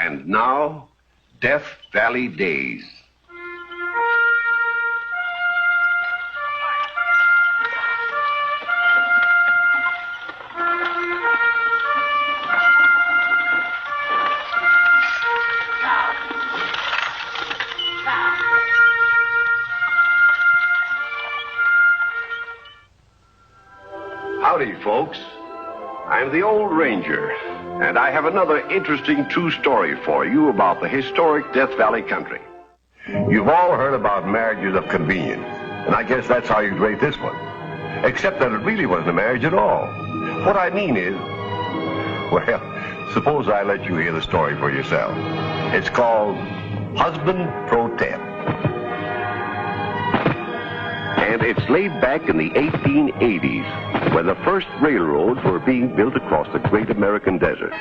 And now, Death Valley Days. Howdy, folks. I'm the Old Ranger, and I have another interesting true story for you about the historic Death Valley country. You've all heard about marriages of convenience, and I guess that's how you'd rate this one. Except that it really wasn't a marriage at all. What I mean is, well, suppose I let you hear the story for yourself. It's called Husband Pro Tem. And it's laid back in the 1880s, when the first railroads were being built across the great American desert.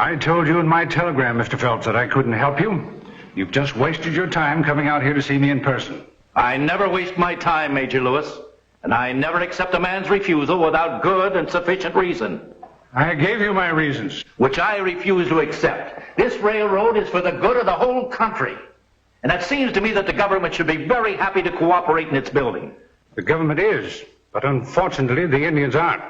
I told you in my telegram, Mr. Phelps, that I couldn't help you. You've just wasted your time coming out here to see me in person. I never waste my time, Major Lewis, and I never accept a man's refusal without good and sufficient reason. I gave you my reasons. Which I refuse to accept. This railroad is for the good of the whole country. And it seems to me that the government should be very happy to cooperate in its building. The government is, but unfortunately the Indians aren't.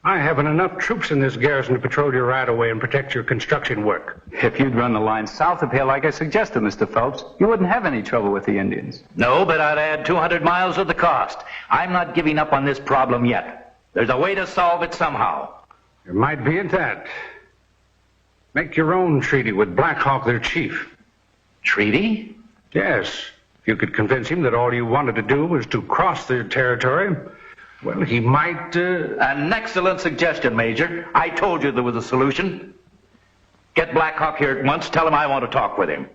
I haven't enough troops in this garrison to patrol your right-of-way and protect your construction work. If you'd run the line south of here like I suggested, Mr. Phelps, you wouldn't have any trouble with the Indians. No, but I'd add 200 miles of the cost. I'm not giving up on this problem yet. There's a way to solve it somehow. There might be at that. Make your own treaty with Black Hawk, their chief. Treaty? Yes. If you could convince him that all you wanted to do was to cross their territory, well, he might, An excellent suggestion, Major. I told you there was a solution. Get Black Hawk here at once. Tell him I want to talk with him.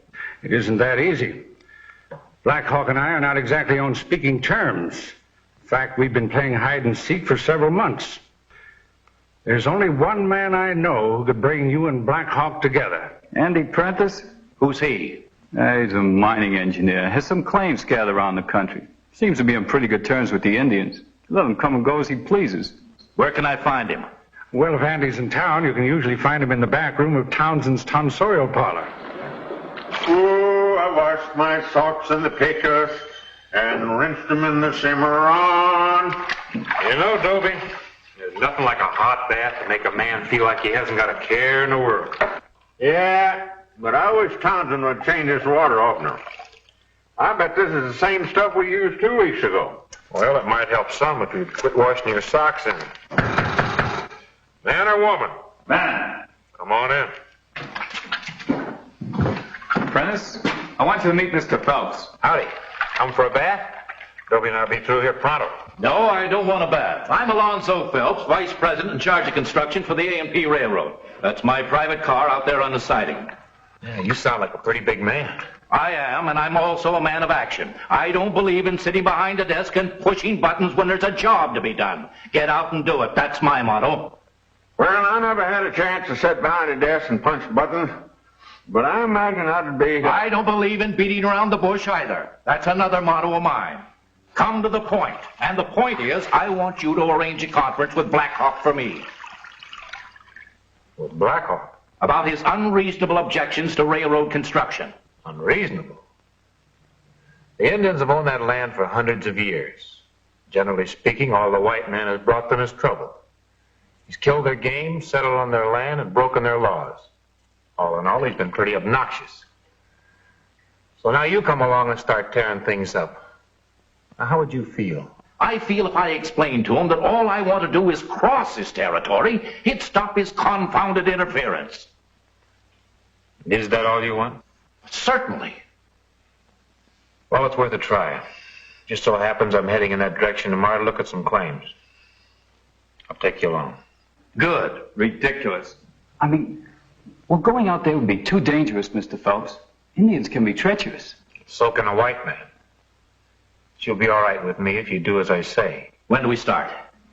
It isn't that easy. Black Hawk and I are not exactly on speaking terms. In fact, we've been playing hide and seek for several months. There's only one man I know who could bring you and Black Hawk together. Andy Prentice? Who's he? He's a mining engineer. Has some claims scattered around the country. Seems to be on pretty good terms with the Indians. Let him come and go as he pleases. Where can I find him? Well, if Andy's in town, you can usually find him in the back room of Townsend's tonsorial parlor. Oh, I washed my socks in the pickus and rinsed them in the Cimarron. You know, Dobie, there's nothing like a hot bath to make a man feel like he hasn't got a care in the world. Yeah, but I wish Townsend would change this water oftener. I bet this is the same stuff we used 2 weeks ago. Well, it might help some if you'd quit washing your socks in it. Man or woman? Man. Come on in. Prentice, I want you to meet Mr. Phelps. Howdy. Come for a bath? Dobie and I'll be through here pronto. No, I don't want a bath. I'm Alonzo Phelps, Vice President in charge of construction for the A&P Railroad. That's my private car out there on the siding. Yeah, you sound like a pretty big man. I am, and I'm also a man of action. I don't believe in sitting behind a desk and pushing buttons when there's a job to be done. Get out and do it. That's my motto. Well, I never had a chance to sit behind a desk and punch buttons, but I imagine that'd be... I don't believe in beating around the bush either. That's another motto of mine. Come to the point. And the point is, I want you to arrange a conference with Black Hawk for me. With Black Hawk? About his unreasonable objections to railroad construction. Unreasonable. The Indians have owned that land for hundreds of years. Generally speaking, all the white man has brought them is trouble. He's killed their game, settled on their land, and broken their laws. All in all, he's been pretty obnoxious. So now you come along and start tearing things up. Now, how would you feel? I feel if I explained to him that all I want to do is cross his territory, he'd stop his confounded interference. Is that all you want? Certainly. Well, it's worth a try. Just so happens I'm heading in that direction tomorrow to look at some claims. I'll take you along. Good. Ridiculous. I mean, Well, going out there would be too dangerous, Mr. Phelps. Indians can be treacherous. So can a white man. She'll be all right with me if you do as I say. When do we start?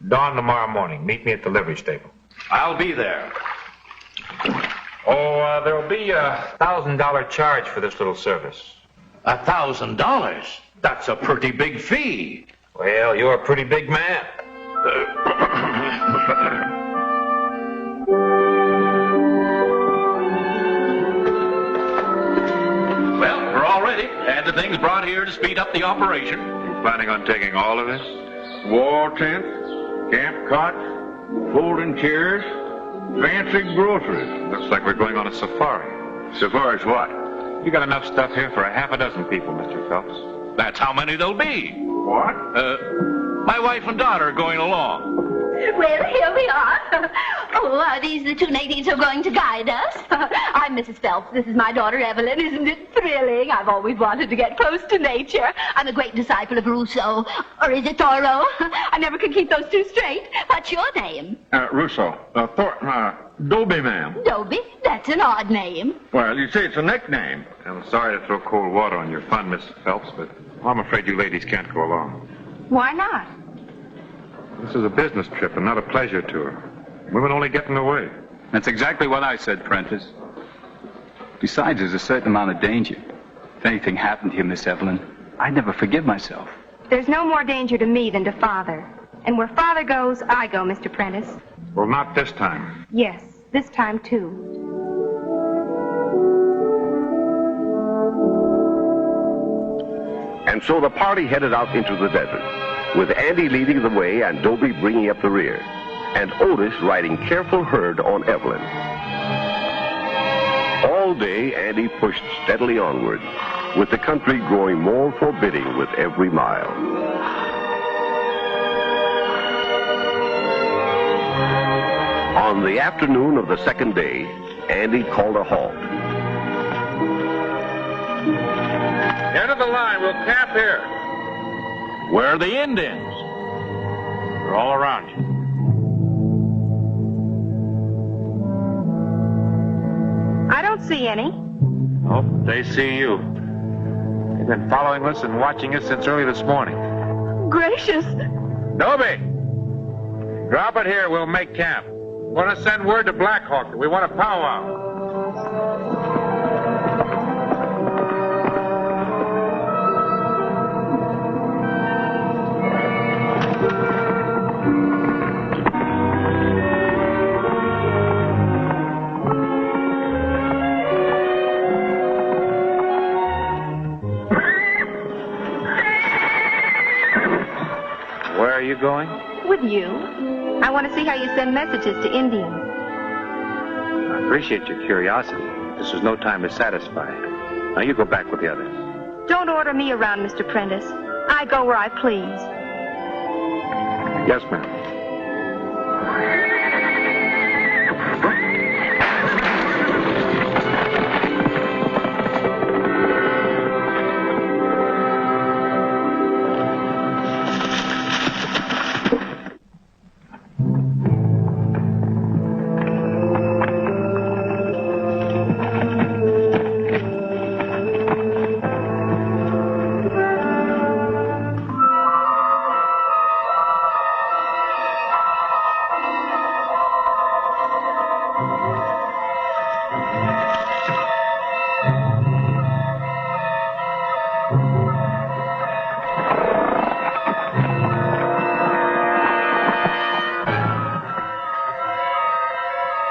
Dawn tomorrow morning. Meet me at the livery stable. I'll be there. Oh, there'll be a $1,000 charge for this little service. $1,000? That's a pretty big fee. Well, you're a pretty big man. Well, we're all ready. Had the things brought here to speed up the operation. You planning on taking all of this? Wall tents, camp cots, folding chairs, fancy groceries. Looks like we're going on a safari. Safari's what? You got enough stuff here for a half a dozen people, Mr. Phelps. That's how many there'll be. What? My wife and daughter are going along. Well, here we are. Oh, are these the two natives who are going to guide us? I'm Mrs. Phelps. This is my daughter, Evelyn. Isn't it thrilling? I've always wanted to get close to nature. I'm a great disciple of Rousseau. Or is it Thoreau? I never could keep those two straight. What's your name? Rousseau. Dobie, ma'am. Dobie? That's an odd name. Well, you see, it's a nickname. I'm sorry to throw cold water on your fun, Mrs. Phelps, but I'm afraid you ladies can't go along. Why not? This is a business trip and not a pleasure tour. Women only get in the way. That's exactly what I said, Prentice. Besides, there's a certain amount of danger. If anything happened to you, Miss Evelyn, I'd never forgive myself. There's no more danger to me than to Father. And where Father goes, I go, Mr. Prentice. Well, not this time. Yes, this time, too. And so the party headed out into the desert, with Andy leading the way and Dobie bringing up the rear, and Otis riding careful herd on Evelyn. All day, Andy pushed steadily onward, with the country growing more forbidding with every mile. On the afternoon of the second day, Andy called a halt. End of the line. We'll camp here. Where are the Indians? They're all around you. I don't see any. Oh, they see you. They've been following us and watching us since early this morning. Gracious. Dobie! Drop it here. We'll make camp. Want to send word to Black Hawk that we want a powwow. Where are you going? With you. I want to see how you send messages to Indians. I appreciate your curiosity. This is no time to satisfy. Now you go back with the others. Don't order me around, Mr. Prentice. I go where I please. Yes, ma'am.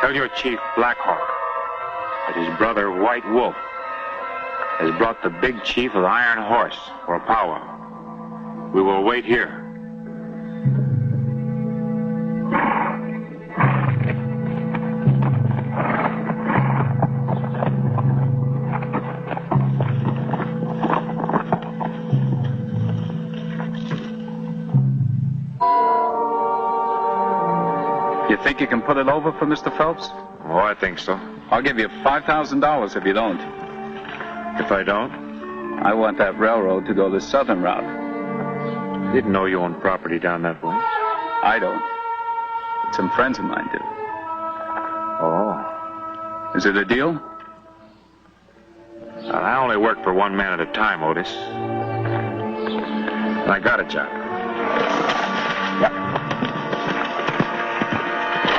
Tell your chief, Black Hawk, that his brother, White Wolf, has brought the big chief of Iron Horse for a powwow. We will wait here. You think you can put it over for Mr. Phelps? Oh, I think so. I'll give you $5,000 if you don't. If I don't? I want that railroad to go the southern route. Didn't know you owned property down that way. I don't. But some friends of mine do. Oh. Is it a deal? I only work for one man at a time, Otis. And I got a job.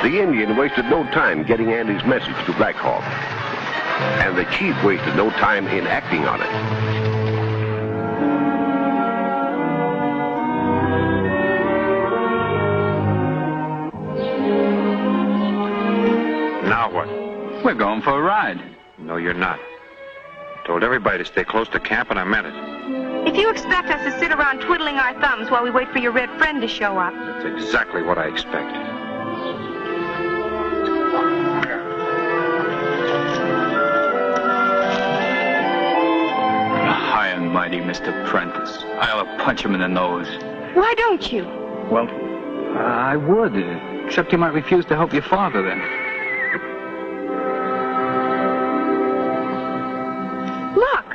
The Indian wasted no time getting Andy's message to Black Hawk, and the chief wasted no time in acting on it. Now what? We're going for a ride. No, you're not. Told everybody to stay close to camp, and I meant it. If you expect us to sit around twiddling our thumbs while we wait for your red friend to show up. That's exactly what I expect. High and mighty, Mr. Prentice. I'll punch him in the nose. Why don't you? Well, I would, except you might refuse to help your father then. Look.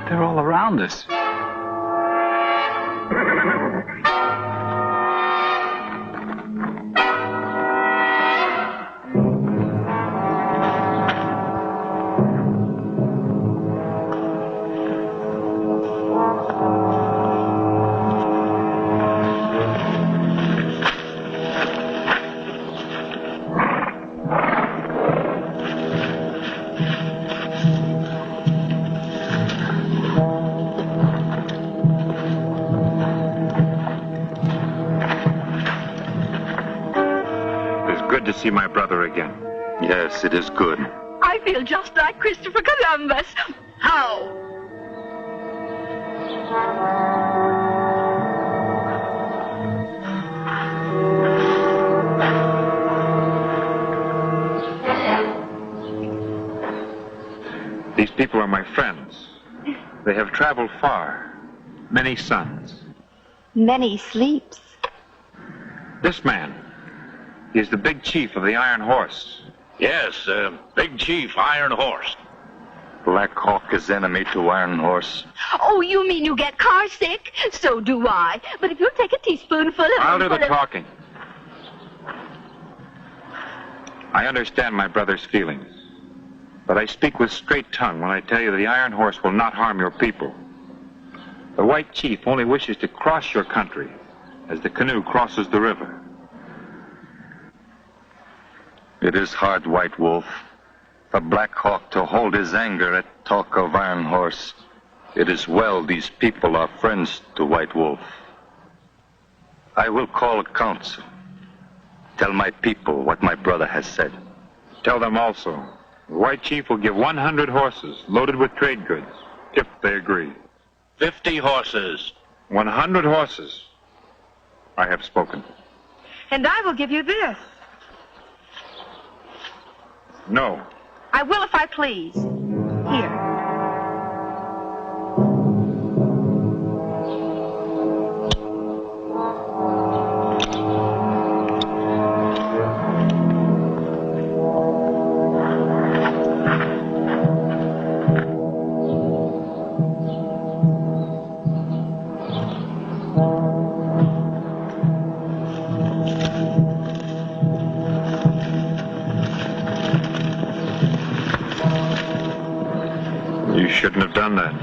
They're all around us. See my brother again. Yes, it is good. I feel just like Christopher Columbus. How? These people are my friends. They have traveled far. Many suns. Many sleeps. This man is the big chief of the Iron Horse. Yes, Big Chief Iron Horse. Black Hawk is enemy to Iron Horse. Oh, you mean you get car sick? So do I. But if you'll take a teaspoonful of... I'll do the talking. I understand my brother's feelings. But I speak with straight tongue when I tell you the Iron Horse will not harm your people. The White Chief only wishes to cross your country as the canoe crosses the river. It is hard, White Wolf, for Black Hawk to hold his anger at talk of Iron Horse. It is well these people are friends to White Wolf. I will call a council. Tell my people what my brother has said. Tell them also, the White Chief will give 100 horses loaded with trade goods, if they agree. 50 horses. 100 horses. I have spoken. And I will give you this. No. I will if I please. Here. Shouldn't have done that.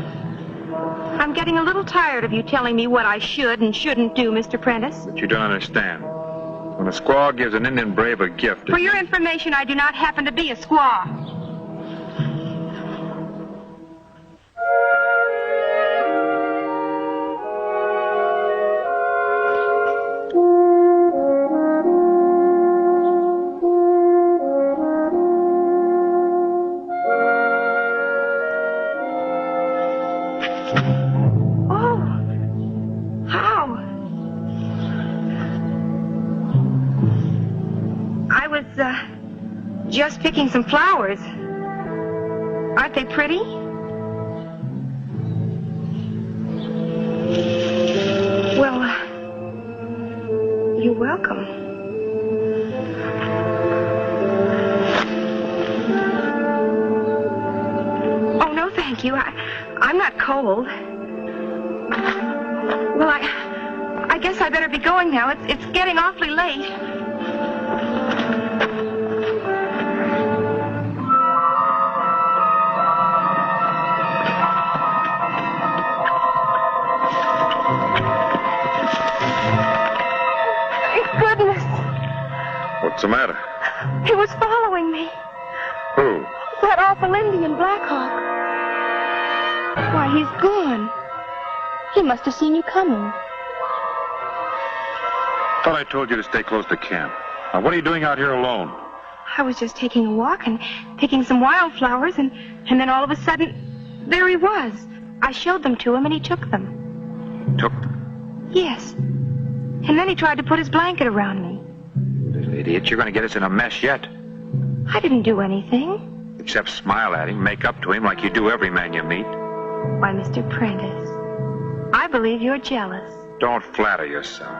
I'm getting a little tired of you telling me what I should and shouldn't do, Mr. Prentice. But you don't understand. When a squaw gives an Indian brave a gift... For your information, I do not happen to be a squaw. Just picking some flowers. Aren't they pretty? Well, you're welcome. thank you. I'm not cold. Well, I guess I better be going now. It's getting awfully late. Thank goodness. What's the matter? He was following me. Who? That awful Indian, Blackhawk. Why, he's gone. He must have seen you coming. Thought I told you to stay close to camp. Now, what are you doing out here alone? I was just taking a walk and picking some wildflowers, and then all of a sudden, there he was. I showed them to him, and he took them. Took them? Yes. And then he tried to put his blanket around me. Little idiot, you're going to get us in a mess yet. I didn't do anything. Except smile at him, make up to him like you do every man you meet. Why, Mr. Prentice, I believe you're jealous. Don't flatter yourself.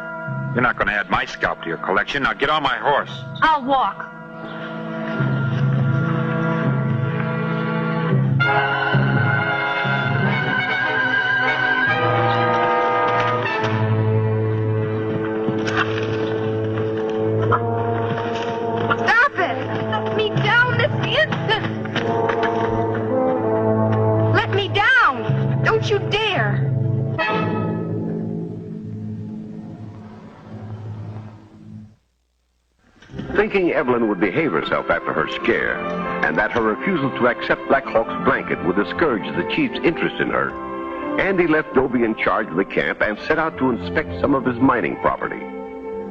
You're not going to add my scalp to your collection. Now get on my horse. I'll walk. Stop it! Let me down this instant! Let me down! Don't you dare! Thinking Evelyn would behave herself after her scare, and that her refusal to accept Black Hawk's blanket would discourage the chief's interest in her, Andy left Dobie in charge of the camp and set out to inspect some of his mining property,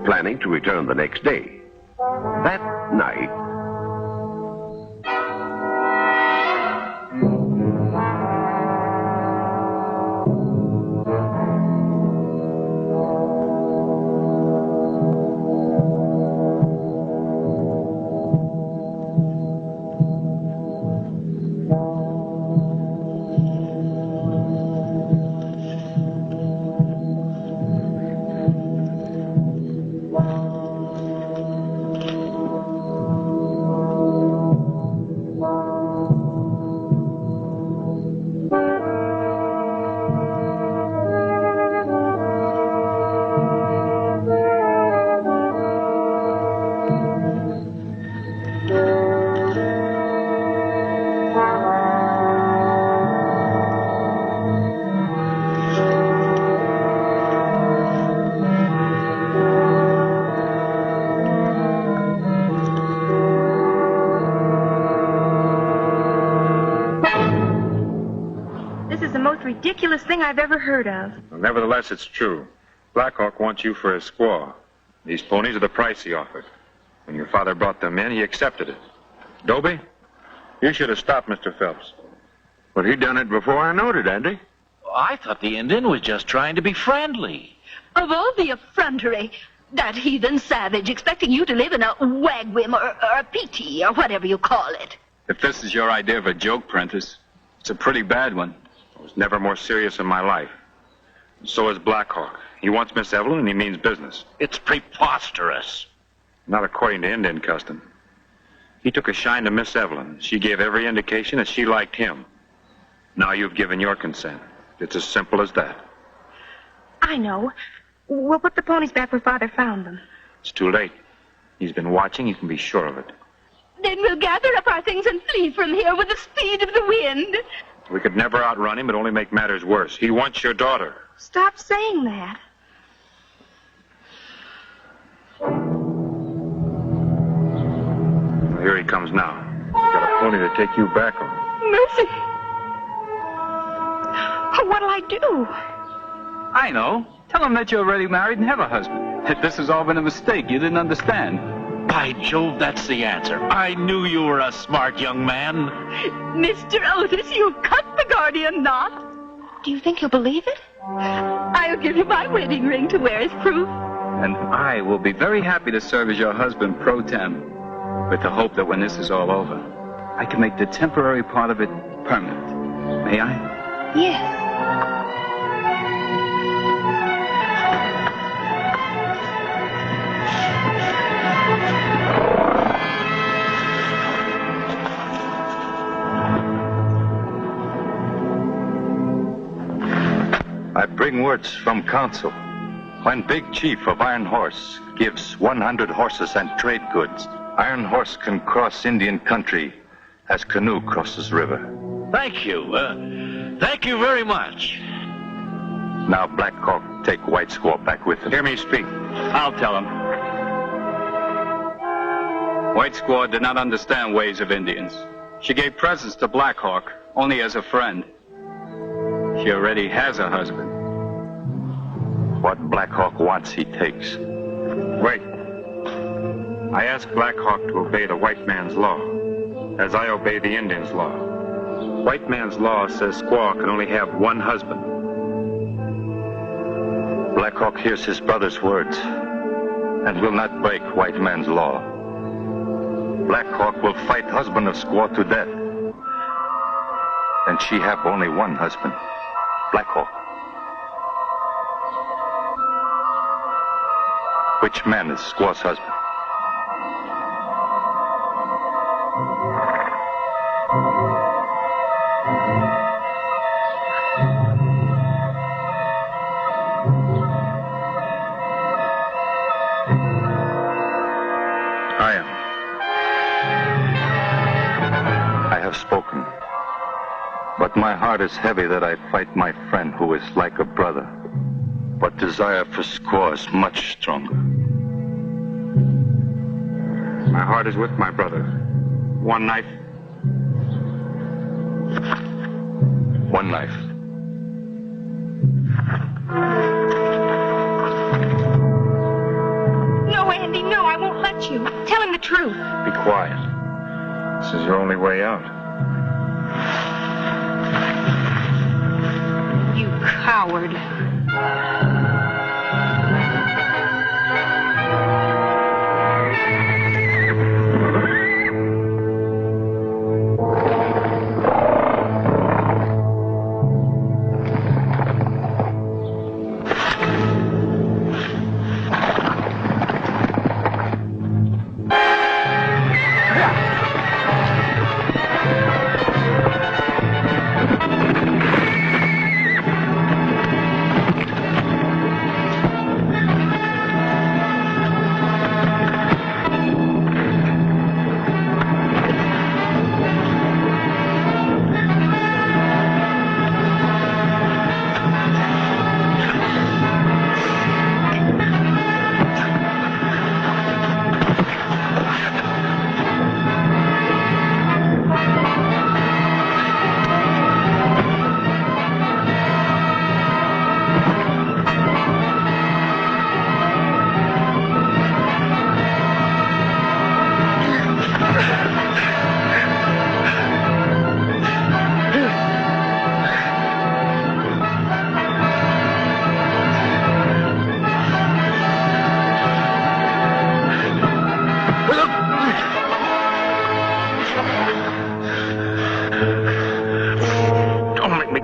planning to return the next day. That night, Ridiculous thing I've ever heard of. Well, nevertheless, it's true. Black Hawk wants you for his squaw. These ponies are the price he offered. When your father brought them in, he accepted it. Dobie, you should have stopped Mr. Phelps. But he done it before I knowed it, Andy. I thought the Indian was just trying to be friendly. Of all the effrontery, that heathen savage expecting you to live in a wagwim or a PT or whatever you call it. If this is your idea of a joke, Prentice, it's a pretty bad one. I was never more serious in my life. And so is Black Hawk. He wants Miss Evelyn, and he means business. It's preposterous. Not according to Indian custom. He took a shine to Miss Evelyn. She gave every indication that she liked him. Now you've given your consent. It's as simple as that. I know. We'll put the ponies back where Father found them. It's too late. He's been watching. You can be sure of it. Then we'll gather up our things and flee from here with the speed of the wind. We could never outrun him, but only make matters worse. He wants your daughter. Stop saying that. Well, here he comes now. He's got a pony to take you back on. Mercy. Oh, what'll I do? I know. Tell him that you're already married and have a husband. That this has all been a mistake you didn't understand. By Jove, that's the answer. I knew you were a smart young man. Mr. Otis, you've cut the guardian knot. Do you think he'll believe it? I'll give you my wedding ring to wear as proof. And I will be very happy to serve as your husband pro tem, with the hope that when this is all over, I can make the temporary part of it permanent. May I? Yes. I bring words from council. When Big Chief of Iron Horse gives 100 horses and trade goods, Iron Horse can cross Indian country as canoe crosses river. Thank you. Thank you very much. Now Black Hawk take White Squaw back with him. Hear me speak. I'll tell him. White Squaw did not understand ways of Indians. She gave presents to Black Hawk only as a friend. She already has a husband. What Black Hawk wants, he takes. Wait. I asked Black Hawk to obey the white man's law, as I obey the Indian's law. White man's law says squaw can only have one husband. Black Hawk hears his brother's words and will not break white man's law. Black Hawk will fight husband of squaw to death. And she have only one husband, Black Hawk. Which man is squaw's husband? I am. I have spoken. But my heart is heavy that I fight my friend who is like a brother. But desire for squaw is much stronger. My heart is with my brother. One knife. One knife. No, Andy, no, I won't let you. Tell him the truth. Be quiet. This is your only way out. You coward.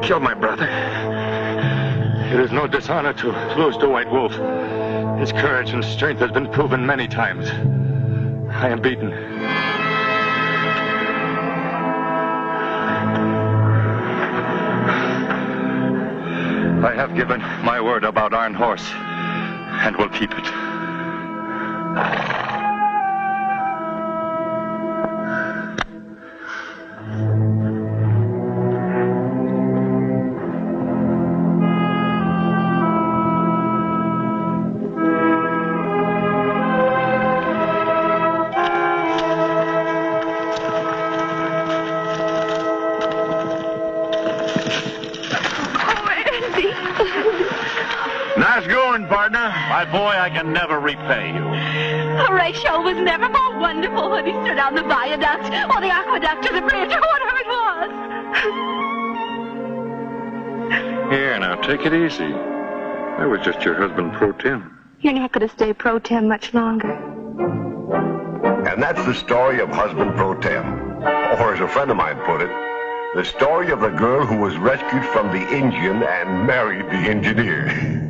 Kill my brother. It is no dishonor to lose to White Wolf. His courage and strength has been proven many times. I am beaten. I have given my word about Iron Horse and will keep it. Nice going, partner. My boy, I can never repay you. Horatio was never more wonderful when he stood on the viaduct or the aqueduct or the bridge or whatever it was. Here, now, take it easy. I was just your husband pro tem. You're not going to stay pro tem much longer. And that's the story of husband pro tem. Or as a friend of mine put it, the story of the girl who was rescued from the Indian and married the engineer.